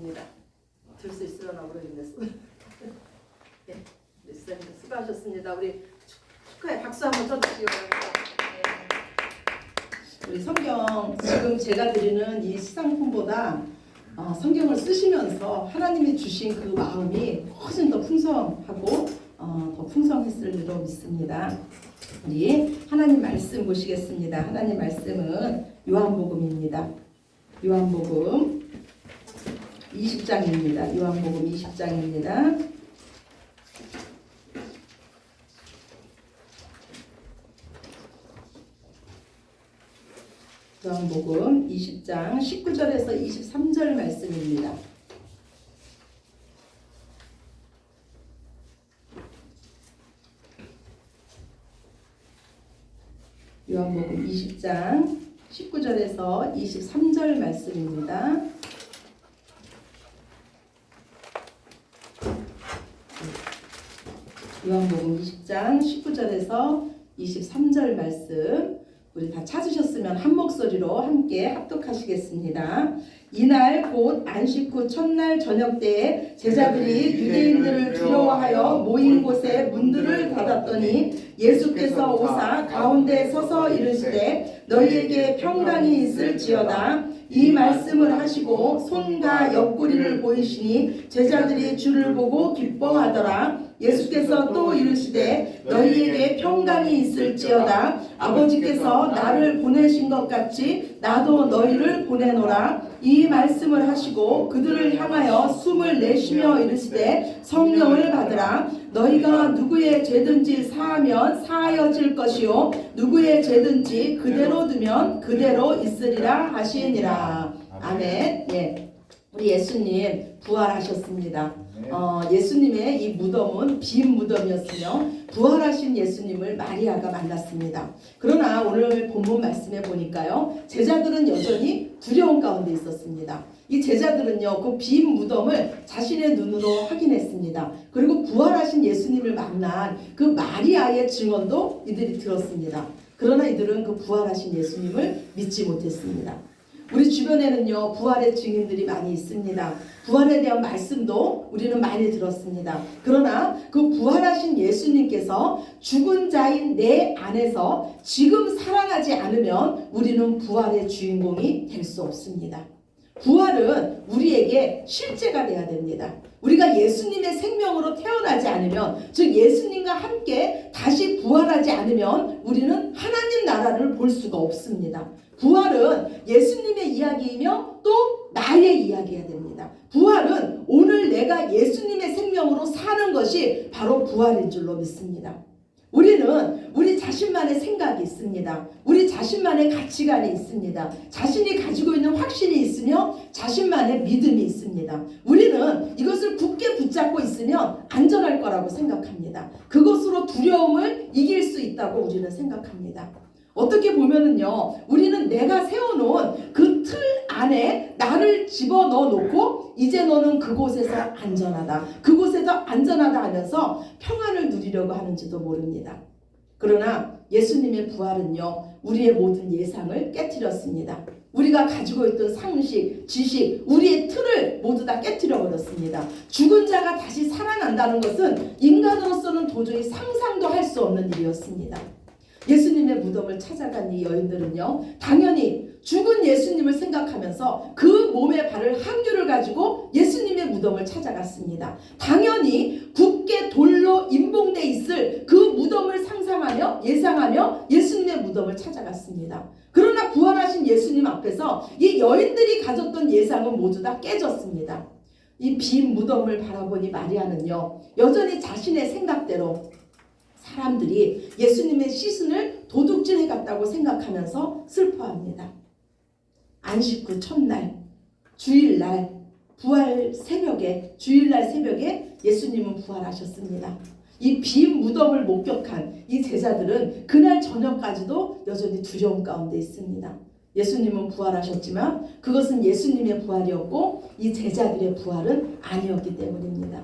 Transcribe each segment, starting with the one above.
아닙니다. 들 수 있으려나 모르겠네. 네, 목사님 수고하셨습니다. 우리 축하해 박수 한번 쳐주시기 바랍니다. 네. 우리 성경 지금 제가 드리는 이 시상품보다 성경을 쓰시면서 하나님이 주신 그 마음이 훨씬 더 풍성하고 더 풍성했을 줄로 믿습니다. 우리 하나님 말씀 보시겠습니다. 하나님 말씀은 요한복음입니다. 요한복음 20장입니다. 요한복음 20장입니다. 요한복음 20장 19절에서 23절 말씀입니다. 요한복음 20장 19절에서 23절 말씀입니다. 요한복음 20장 19절에서 23절 말씀 우리 다 찾으셨으면 한 목소리로 함께 합독하시겠습니다. 이날 곧 안식 후 첫날 저녁 때에 제자들이 유대인들을 두려워하여 모인 곳에 문들을 닫았더니 예수께서 오사 가운데 서서 이르시되 너희에게 평강이 있을지어다. 이 말씀을 하시고 손과 옆구리를 보이시니 제자들이 주를 보고 기뻐하더라. 예수께서 또 이르시되 너희에게 평강이 있을지어다. 아버지께서 나를 보내신 것 같이 나도 너희를 보내노라. 이 말씀을 하시고 그들을 향하여 숨을 내쉬며 이르시되 성령을 받으라. 너희가 누구의 죄든지 사하면 사하여질 것이요 누구의 죄든지 그대로 두면 그대로 있으리라 하시니라. 아멘. 예. 우리 예수님 부활하셨습니다. 예수님의 이 무덤은 빈 무덤이었으며 부활하신 예수님을 마리아가 만났습니다. 그러나 오늘 본문 말씀에 보니까요, 제자들은 여전히 두려움 가운데 있었습니다. 이 제자들은요, 그 빈 무덤을 자신의 눈으로 확인했습니다. 그리고 부활하신 예수님을 만난 그 마리아의 증언도 이들이 들었습니다. 그러나 이들은 그 부활하신 예수님을 믿지 못했습니다. 우리 주변에는요, 부활의 증인들이 많이 있습니다. 부활에 대한 말씀도 우리는 많이 들었습니다. 그러나 그 부활하신 예수님께서 죽은 자인 내 안에서 지금 살아나지 않으면 우리는 부활의 주인공이 될 수 없습니다. 부활은 우리에게 실제가 돼야 됩니다. 우리가 예수님의 생명으로 태어나지 않으면, 즉 예수님과 함께 다시 부활하지 않으면 우리는 하나님 나라를 볼 수가 없습니다. 부활은 예수님의 이야기이며 또 나의 이야기가 됩니다. 부활은 오늘 내가 예수님의 생명으로 사는 것이 바로 부활인 줄로 믿습니다. 우리는 우리 자신만의 생각이 있습니다. 우리 자신만의 가치관이 있습니다. 자신이 가지고 있는 확신이 있으며 자신만의 믿음이 있습니다. 우리는 이것을 굳게 붙잡고 있으면 안전할 거라고 생각합니다. 그것으로 두려움을 이길 수 있다고 우리는 생각합니다. 어떻게 보면은요, 우리는 내가 세워놓은 그 틀 안에 나를 집어넣어 놓고 이제 너는 그곳에서 안전하다, 그곳에서 안전하다 하면서 평안을 누리려고 하는지도 모릅니다. 그러나 예수님의 부활은요, 우리의 모든 예상을 깨트렸습니다. 우리가 가지고 있던 상식, 지식, 우리의 틀을 모두 다 깨트려 버렸습니다. 죽은 자가 다시 살아난다는 것은 인간으로서는 도저히 상상도 할 수 없는 일이었습니다. 예수님의 무덤을 찾아간 이 여인들은요, 당연히 죽은 예수님을 생각하면서 그 몸에 바를 한 규를 가지고 예수님의 무덤을 찾아갔습니다. 당연히 굳게 돌로 임봉돼 있을 그 무덤을 상상하며 예상하며 예수님의 무덤을 찾아갔습니다. 그러나 부활하신 예수님 앞에서 이 여인들이 가졌던 예상은 모두 다 깨졌습니다. 이 빈 무덤을 바라보니 마리아는요, 여전히 자신의 생각대로 사람들이 예수님의 시신을 도둑질해 갔다고 생각하면서 슬퍼합니다. 안식 후 첫날, 주일날, 부활 새벽에, 주일날 새벽에 예수님은 부활하셨습니다. 이 빈 무덤을 목격한 이 제자들은 그날 저녁까지도 여전히 두려움 가운데 있습니다. 예수님은 부활하셨지만 그것은 예수님의 부활이었고 이 제자들의 부활은 아니었기 때문입니다.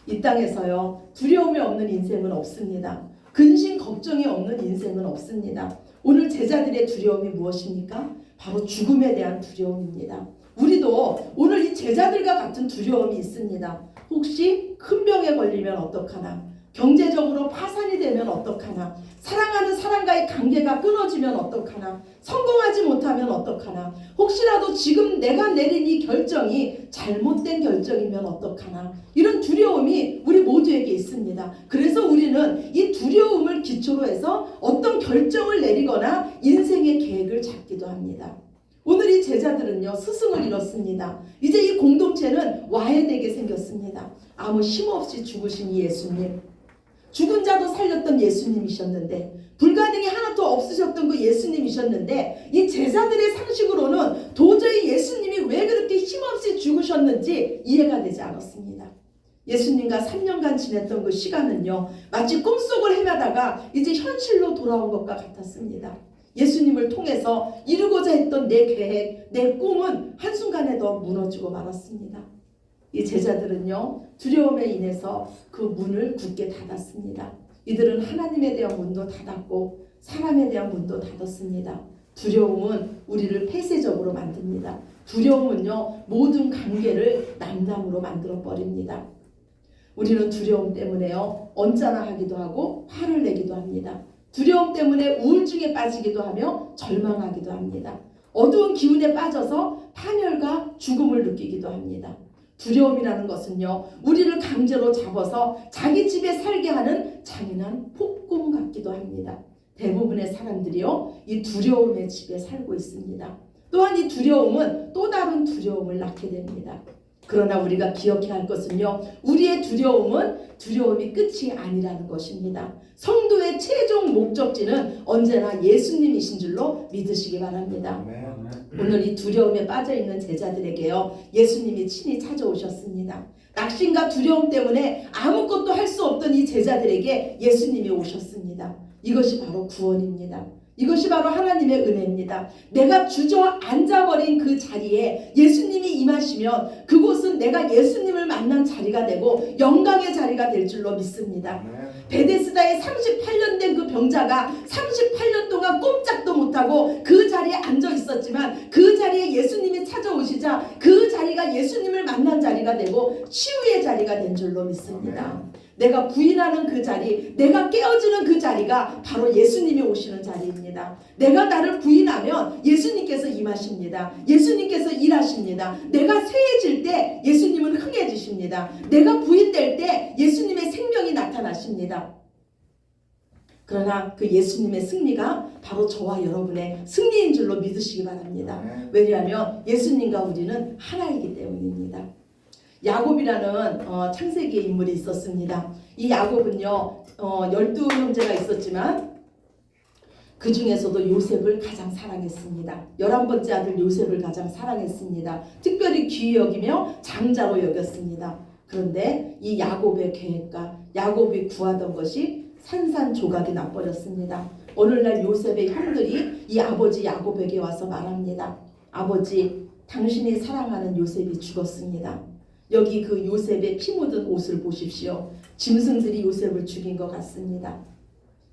이 땅에서요, 두려움이 없는 인생은 없습니다. 근심 걱정이 없는 인생은 없습니다. 오늘 제자들의 두려움이 무엇입니까? 바로 죽음에 대한 두려움입니다. 우리도 오늘 이 제자들과 같은 두려움이 있습니다. 혹시 큰 병에 걸리면 어떡하나? 경제적으로 파산이 되면 어떡하나? 사랑하는 사람과의 관계가 끊어지면 어떡하나? 성공하지 못하면 어떡하나? 혹시라도 지금 내가 내린 이 결정이 잘못된 결정이면 어떡하나? 이런 두려움이 우리 모두에게 있습니다. 그래서 우리는 이 두려움을 기초로 해서 어떤 결정을 내리거나 인생의 계획을 잡기도 합니다. 오늘 이 제자들은요, 스승을 잃었습니다. 이제 이 공동체는 와해되게 생겼습니다. 아무 힘없이 죽으신 이 예수님, 죽은 자도 살렸던 예수님이셨는데, 불가능이 하나도 없으셨던 그 예수님이셨는데, 이 제자들의 상식으로는 도저히 예수님이 왜 그렇게 힘없이 죽으셨는지 이해가 되지 않았습니다. 예수님과 3년간 지냈던 그 시간은요, 마치 꿈속을 헤매다가 이제 현실로 돌아온 것과 같았습니다. 예수님을 통해서 이루고자 했던 내 계획, 내 꿈은 한순간에 더 무너지고 말았습니다. 이 제자들은요, 두려움에 인해서 그 문을 굳게 닫았습니다. 이들은 하나님에 대한 문도 닫았고 사람에 대한 문도 닫았습니다. 두려움은 우리를 폐쇄적으로 만듭니다. 두려움은요, 모든 관계를 남남으로 만들어버립니다. 우리는 두려움 때문에요, 언짢아하기도 하고 화를 내기도 합니다. 두려움 때문에 우울증에 빠지기도 하며 절망하기도 합니다. 어두운 기운에 빠져서 파멸과 죽음을 느끼기도 합니다. 두려움이라는 것은요, 우리를 강제로 잡아서 자기 집에 살게 하는 잔인한 폭군 같기도 합니다. 대부분의 사람들이요, 이 두려움의 집에 살고 있습니다. 또한 이 두려움은 또 다른 두려움을 낳게 됩니다. 그러나 우리가 기억해야 할 것은요, 우리의 두려움이 끝이 아니라는 것입니다. 성도의 최종 목적지는 언제나 예수님이신 줄로 믿으시기 바랍니다. 오늘 이 두려움에 빠져있는 제자들에게요, 예수님이 친히 찾아오셨습니다. 낙심과 두려움 때문에 아무것도 할 수 없던 이 제자들에게 예수님이 오셨습니다. 이것이 바로 구원입니다. 이것이 바로 하나님의 은혜입니다. 내가 주저앉아버린 그 자리에 예수님이 임하시면 그곳은 내가 예수님을 만난 자리가 되고 영광의 자리가 될 줄로 믿습니다. 베데스다에 38년 된 그 병자가 38년 동안 꼼짝도 못하고 그 자리에 앉아 있었지만, 그 자리에 예수님이 찾아오시자 그 자리가 예수님을 만난 자리가 되고 치유의 자리가 된 줄로 믿습니다. 내가 부인하는 그 자리, 내가 깨어지는 그 자리가 바로 예수님이 오시는 자리입니다. 내가 나를 부인하면 예수님께서 임하십니다. 예수님께서 일하십니다. 내가 쇠해질 때 예수님은 흥해지십니다. 내가 부인될 때 예수님의 생명이 나타나십니다. 그러나 그 예수님의 승리가 바로 저와 여러분의 승리인 줄로 믿으시기 바랍니다. 왜냐하면 예수님과 우리는 하나이기 때문입니다. 야곱이라는 창세기의 인물이 있었습니다. 이 야곱은요, 12형제가 있었지만 그 중에서도 요셉을 가장 사랑했습니다. 11번째 아들 요셉을 가장 사랑했습니다. 특별히 귀히 여기며 장자로 여겼습니다. 그런데 이 야곱의 계획과 야곱이 구하던 것이 산산조각이 나버렸습니다. 오늘날 요셉의 형들이 이 아버지 야곱에게 와서 말합니다. 아버지, 당신이 사랑하는 요셉이 죽었습니다. 여기 그 요셉의 피 묻은 옷을 보십시오. 짐승들이 요셉을 죽인 것 같습니다.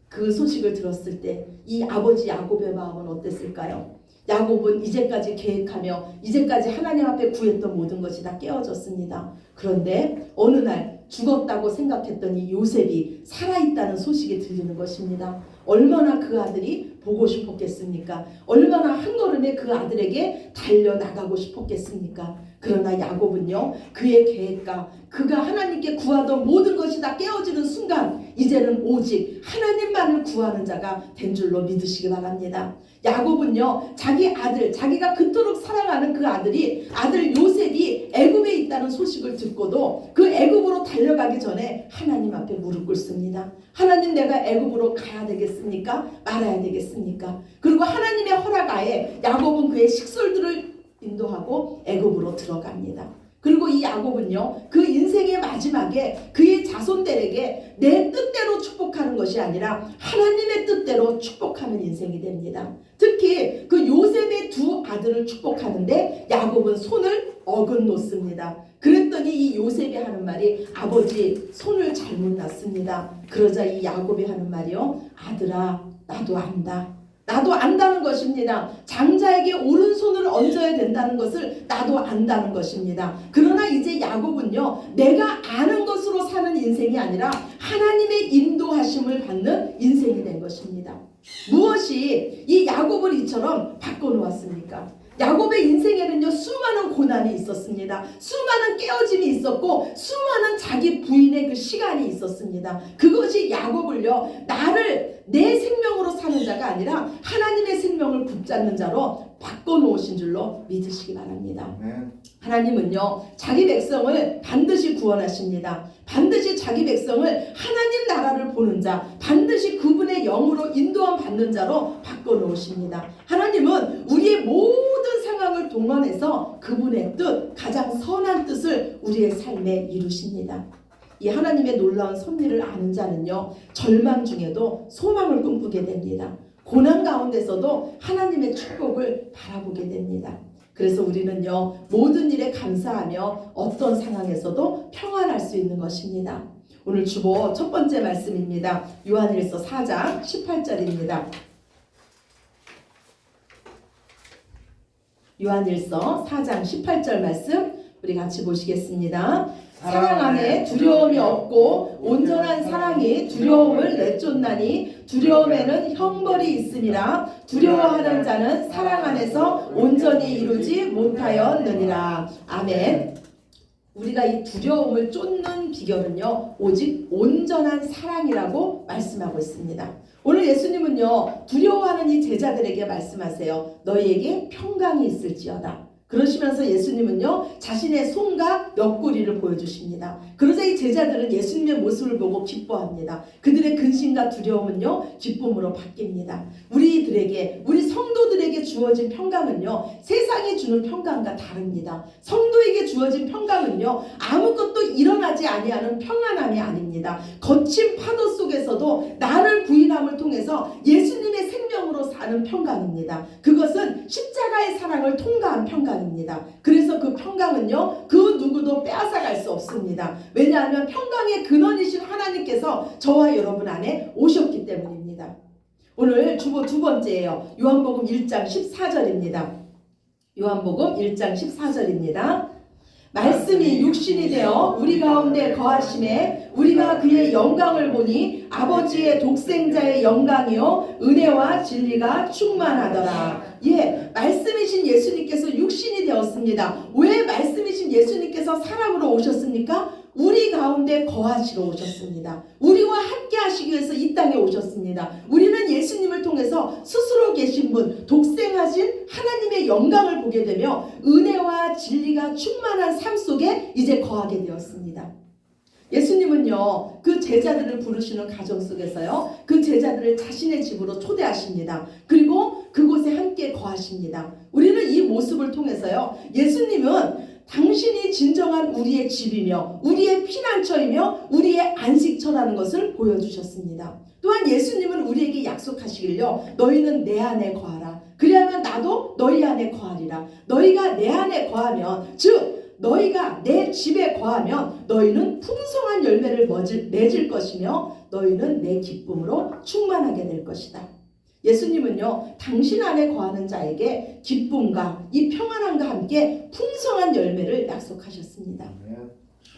그 소식을 들었을 때 이 아버지 야곱의 마음은 어땠을까요? 야곱은 이제까지 계획하며 이제까지 하나님 앞에 구했던 모든 것이 다 깨어졌습니다. 그런데 어느 날 죽었다고 생각했던 이 요셉이 살아있다는 소식이 들리는 것입니다. 얼마나 그 아들이 보고 싶었겠습니까? 얼마나 한 걸음에 그 아들에게 달려나가고 싶었겠습니까? 그러나 야곱은요, 그의 계획과 그가 하나님께 구하던 모든 것이 다 깨어지는 순간 이제는 오직 하나님만을 구하는 자가 된 줄로 믿으시기 바랍니다. 야곱은요, 자기 아들, 자기가 그토록 사랑하는 그 아들 요셉이 애굽에 있다는 소식을 듣고도 그 애굽으로 달려가기 전에 하나님 앞에 무릎 꿇습니다. 하나님, 내가 애굽으로 가야 되겠습니까? 말아야 되겠습니까? 그리고 하나님의 허락하에 야곱은 그의 식솔들을 인도하고 애굽으로 들어갑니다. 그리고 이 야곱은요, 그 인생의 마지막에 그의 자손들에게 내 뜻대로 축복하는 것이 아니라 하나님의 뜻대로 축복하는 인생이 됩니다. 특히 그 요셉의 두 아들을 축복하는데 야곱은 손을 어긋놓습니다. 그랬더니 이 요셉이 하는 말이, 아버지, 손을 잘못 놨습니다. 그러자 이 야곱이 하는 말이요, 아들아, 나도 안다. 나도 안다는 것입니다. 장자에게 오른손을 얹어야 된다는 것을 나도 안다는 것입니다. 그러나 이제 야곱은요, 내가 아는 것으로 사는 인생이 아니라 하나님의 인도하심을 받는 인생이 된 것입니다. 무엇이 이 야곱을 이처럼 바꿔놓았습니까? 야곱의 인생에는요, 수많은 고난이 있었습니다. 수많은 깨어짐이 있었고 수많은 자기 부인의 그 시간이 있었습니다. 그것이 야곱을요, 나를 내 생명으로 사는 자가 아니라 하나님의 생명을 붙잡는 자로 바꿔놓으신 줄로 믿으시기 바랍니다. 하나님은요, 자기 백성을 반드시 구원하십니다. 반드시 자기 백성을 하나님 나라를 보는 자, 반드시 그분의 영으로 인도함 받는 자로 바꿔놓으십니다. 하나님은 우리의 모든 상황을 동원해서 그분의 뜻, 가장 선한 뜻을 우리의 삶에 이루십니다. 이 하나님의 놀라운 섭리를 아는 자는요, 절망 중에도 소망을 꿈꾸게 됩니다. 고난 가운데서도 하나님의 축복을 바라보게 됩니다. 그래서 우리는요, 모든 일에 감사하며 어떤 상황에서도 평안할 수 있는 것입니다. 오늘 주보 첫 번째 말씀입니다. 요한일서 4장 18절입니다. 요한일서 4장 18절 말씀 우리 같이 보시겠습니다. 사랑 안에 두려움이 없고 온전한 사랑이 두려움을 내쫓나니 두려움에는 형벌이 있음이라. 두려워하는 자는 사랑 안에서 온전히 이루지 못하였느니라. 아멘. 우리가 이 두려움을 쫓는 비결은요, 오직 온전한 사랑이라고 말씀하고 있습니다. 오늘 예수님은요, 두려워하는 이 제자들에게 말씀하세요. 너희에게 평강이 있을지어다. 그러시면서 예수님은요, 자신의 손과 옆구리를 보여주십니다. 그러자 이 제자들은 예수님의 모습을 보고 기뻐합니다. 그들의 근심과 두려움은요, 기쁨으로 바뀝니다. 우리들에게, 우리 성도들에게 주어진 평강은요, 세상이 주는 평강과 다릅니다. 성도에게 주어진 평강은요, 아무것도 일어나지 아니하는 평안함이 아닙니다. 거친 파도 속에서도 나를 부인함을 통해서 예수님의 생명으로 사는 평강입니다. 그것은 십자가의 사랑을 통과한 평강. 그래서 그 평강은요, 그 누구도 빼앗아갈 수 없습니다. 왜냐하면 평강의 근원이신 하나님께서 저와 여러분 안에 오셨기 때문입니다. 오늘 주보 두 번째예요. 요한복음 1장 14절입니다. 요한복음 1장 14절입니다. 말씀이 육신이 되어 우리 가운데 거하심에 우리가 그의 영광을 보니 아버지의 독생자의 영광이요 은혜와 진리가 충만하더라. 예, 말씀이신 예수님께서 육신이 되었습니다. 왜 말씀이신 예수님께서 사람으로 오셨습니까? 우리 가운데 거하시러 오셨습니다. 우리와 함께 하시기 위해서 이 땅에 오셨습니다. 우리는 예수님을 통해서 스스로 계신 분, 독생하신 하나님의 영광을 보게 되며 은혜와 진리가 충만한 삶 속에 이제 거하게 되었습니다. 예수님은요, 그 제자들을 부르시는 가정 속에서요, 그 제자들을 자신의 집으로 초대하십니다. 그리고 그곳에 함께 거하십니다. 우리는 이 모습을 통해서요, 예수님은 당신이 진정한 우리의 집이며 우리의 피난처이며 우리의 안식처라는 것을 보여주셨습니다. 또한 예수님은 우리에게 약속하시길요, 너희는 내 안에 거하라. 그리하면 나도 너희 안에 거하리라. 너희가 내 안에 거하면, 즉 너희가 내 집에 거하면 너희는 풍성한 열매를 맺을 것이며 너희는 내 기쁨으로 충만하게 될 것이다. 예수님은요, 당신 안에 거하는 자에게 기쁨과 이 평안함과 함께 풍성한 열매를 약속하셨습니다.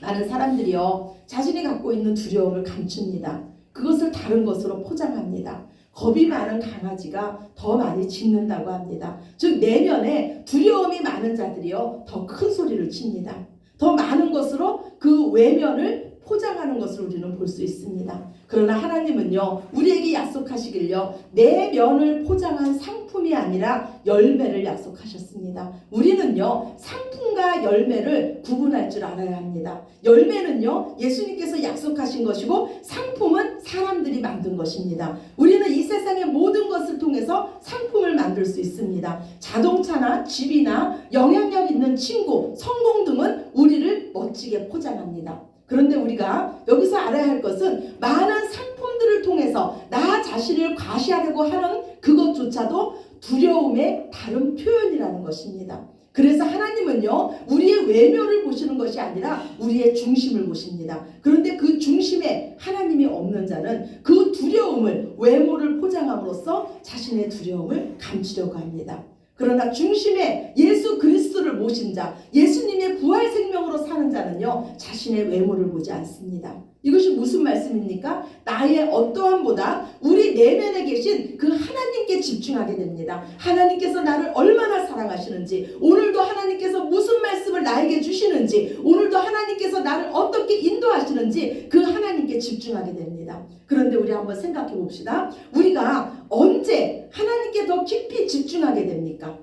많은 사람들이요, 자신이 갖고 있는 두려움을 감춥니다. 그것을 다른 것으로 포장합니다. 겁이 많은 강아지가 더 많이 짖는다고 합니다. 즉 내면에 두려움이 많은 자들이요, 더 큰 소리를 칩니다. 더 많은 것으로 그 외면을 포장하는 것을 우리는 볼 수 있습니다. 그러나 하나님은요, 우리에게 약속하시길요, 내 면을 포장한 상품이 아니라 열매를 약속하셨습니다. 우리는요, 상품과 열매를 구분할 줄 알아야 합니다. 열매는요, 예수님께서 약속하신 것이고 상품은 사람들이 만든 것입니다. 우리는 이 세상의 모든 것을 통해서 상품을 만들 수 있습니다. 자동차나 집이나 영향력 있는 친구, 성공 등은 우리를 멋지게 포장합니다. 그런데 우리가 여기서 알아야 할 것은 많은 상품들을 통해서 나 자신을 과시하려고 하는 그것조차도 두려움의 다른 표현이라는 것입니다. 그래서 하나님은요, 우리의 외면을 보시는 것이 아니라 우리의 중심을 보십니다. 그런데 그 중심에 하나님이 없는 자는 그 두려움을, 외모를 포장함으로써 자신의 두려움을 감추려고 합니다. 그러나 중심에 예수 그리스도를 모신 자, 예수님의 부활 생명으로 사는 자는요, 자신의 외모를 보지 않습니다. 이것이 무슨 말씀입니까? 나의 어떠함보다 우리 내면에 계신 그 하나님께 집중하게 됩니다. 하나님께서 나를 얼마나 사랑하시는지, 오늘도 하나님께서 무슨 말씀을 나에게 주시는지, 오늘도 하나님께서 나를 어떻게 인도하시는지 그 하나님께 집중하게 됩니다. 그런데 우리 한번 생각해 봅시다. 우리가 언제 하나님께 더 깊이 집중하게 됩니까?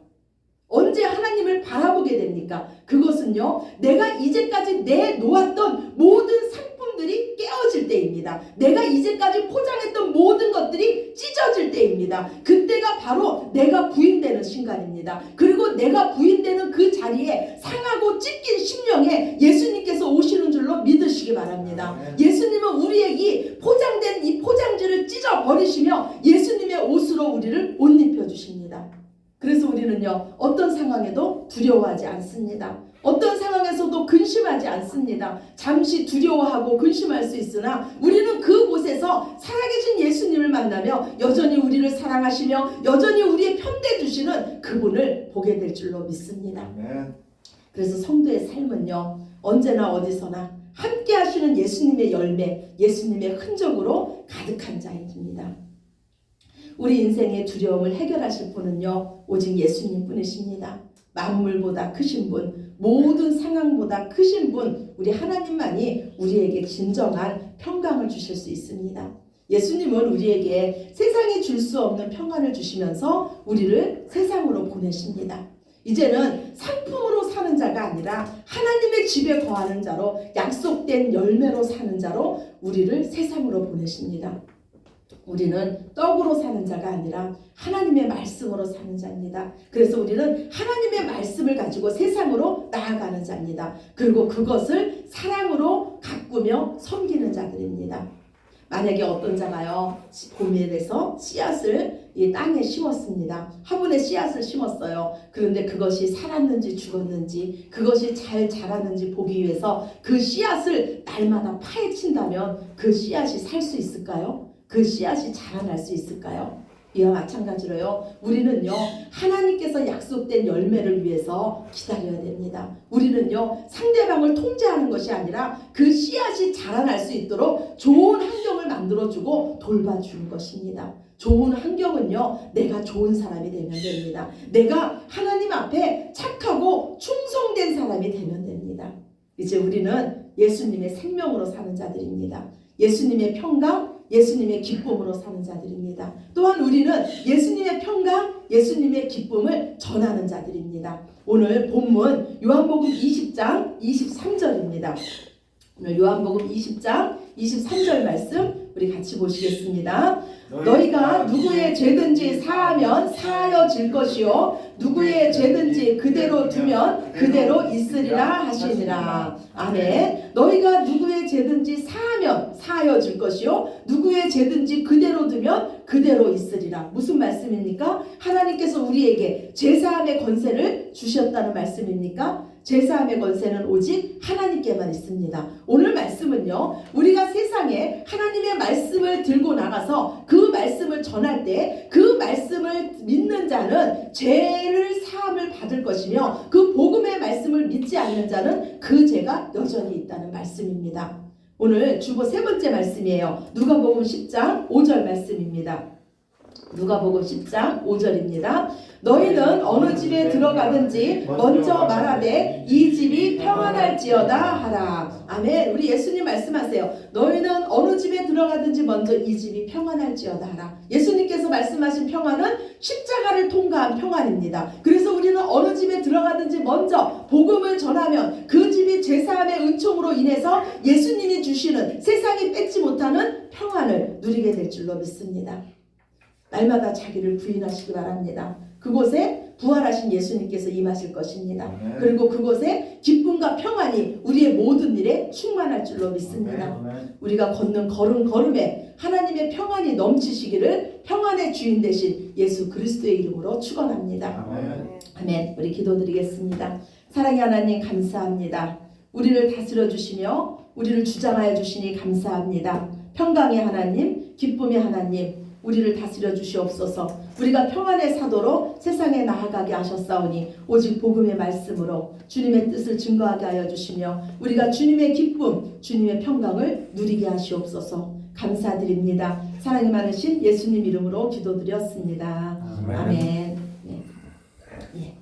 언제 하나님을 바라보게 됩니까? 그것은요, 내가 이제까지 내놓았던 모든 상품들이 깨어질 때입니다. 내가 이제까지 포장했던 모든 것들이 찢어질 때입니다. 그때가 바로 내가 부인되는 순간입니다. 그리고 내가 부인되는 그 자리에 상하고 찢긴 심령에 예수님께서 오시는 줄로 믿으시기 바랍니다. 예수님은 우리의 이 포장된 이 포장지를 찢어버리시며 예수님의 옷으로 우리를 옷 입혀주십니다. 그래서 우리는요, 어떤 상황에도 두려워하지 않습니다. 어떤 상황에서도 근심하지 않습니다. 잠시 두려워하고 근심할 수 있으나 우리는 그곳에서 살아계신 예수님을 만나며 여전히 우리를 사랑하시며 여전히 우리의 편대 주시는 그분을 보게 될 줄로 믿습니다. 그래서 성도의 삶은요, 언제나 어디서나 함께 하시는 예수님의 열매, 예수님의 흔적으로 가득한 자입니다. 우리 인생의 두려움을 해결하실 분은요, 오직 예수님 뿐이십니다. 만물보다 크신 분, 모든 상황보다 크신 분, 우리 하나님만이 우리에게 진정한 평강을 주실 수 있습니다. 예수님은 우리에게 세상이 줄 수 없는 평안을 주시면서 우리를 세상으로 보내십니다. 이제는 상품으로 사는 자가 아니라 하나님의 집에 거하는 자로, 약속된 열매로 사는 자로 우리를 세상으로 보내십니다. 우리는 떡으로 사는 자가 아니라 하나님의 말씀으로 사는 자입니다. 그래서 우리는 하나님의 말씀을 가지고 세상으로 나아가는 자입니다. 그리고 그것을 사랑으로 가꾸며 섬기는 자들입니다. 만약에 어떤 자가요, 고멜에서 씨앗을 이 땅에 심었습니다. 화분에 씨앗을 심었어요. 그런데 그것이 살았는지 죽었는지, 그것이 잘 자라는지 보기 위해서 그 씨앗을 날마다 파헤친다면 그 씨앗이 살 수 있을까요? 그 씨앗이 자라날 수 있을까요? 이와 마찬가지로요, 우리는요, 하나님께서 약속된 열매를 위해서 기다려야 됩니다. 우리는요, 상대방을 통제하는 것이 아니라 그 씨앗이 자라날 수 있도록 좋은 환경을 만들어주고 돌봐주는 것입니다. 좋은 환경은요, 내가 좋은 사람이 되면 됩니다. 내가 하나님 앞에 착하고 충성된 사람이 되면 됩니다. 이제 우리는 예수님의 생명으로 사는 자들입니다. 예수님의 평강, 예수님의 기쁨으로 사는 자들입니다. 또한 우리는 예수님의 평강, 예수님의 기쁨을 전하는 자들입니다. 오늘 본문 요한복음 20장 23절입니다. 오늘 요한복음 20장 23절 말씀 우리 같이 보시겠습니다. 너희가 누구의 죄든지 사하면 사하여질 것이요 누구의 죄든지 그대로 두면 그대로 있으리라 하시니라. 아멘. 너희가 누구의 죄든지 사하면 사하여질 것이요 누구의 죄든지 그대로 두면 그대로 있으리라. 무슨 말씀입니까? 하나님께서 우리에게 제사함의 권세를 주셨다는 말씀입니까? 제사함의 권세는 오직 하나님께만 있습니다. 오늘 말씀은요, 우리가 세상에 하나님의 말씀을 들고 나가서 그 말씀을 전할 때 그 말씀을 믿는 자는 죄를 사함을 받을 것이며 그 복음의 말씀을 믿지 않는 자는 그 죄가 여전히 있다는 말씀입니다. 오늘 주보 세 번째 말씀이에요. 누가복음 10장 5절 말씀입니다. 누가복음 10장 5절입니다. 너희는 어느 집에 들어가든지 먼저 말하되 이 집이 평안할지어다 하라. 아멘. 우리 예수님 말씀하세요. 너희는 어느 집에 들어가든지 먼저 이 집이 평안할지어다 하라. 예수님께서 말씀하신 평안은 십자가를 통과한 평안입니다. 그래서 우리는 어느 집에 들어가든지 먼저 복음을 전하면 그 집이 제사함의 은총으로 인해서 예수님이 주시는 세상이 뺏지 못하는 평안을 누리게 될 줄로 믿습니다. 날마다 자기를 부인하시기 바랍니다. 그곳에 부활하신 예수님께서 임하실 것입니다. 아멘. 그리고 그곳에 기쁨과 평안이 우리의 모든 일에 충만할 줄로 믿습니다. 아멘. 우리가 걷는 걸음에 하나님의 평안이 넘치시기를 평안의 주인 되신 예수 그리스도의 이름으로 축원합니다. 아멘. 아멘. 우리 기도드리겠습니다. 사랑의 하나님 감사합니다. 우리를 다스려 주시며 우리를 주장하여 주시니 감사합니다. 평강의 하나님, 기쁨의 하나님, 우리를 다스려 주시옵소서. 우리가 평안의 사도로 세상에 나아가게 하셨사오니 오직 복음의 말씀으로 주님의 뜻을 증거하게 하여 주시며 우리가 주님의 기쁨, 주님의 평강을 누리게 하시옵소서. 감사드립니다. 사랑이 많으신 예수님 이름으로 기도드렸습니다. 아멘. 아멘.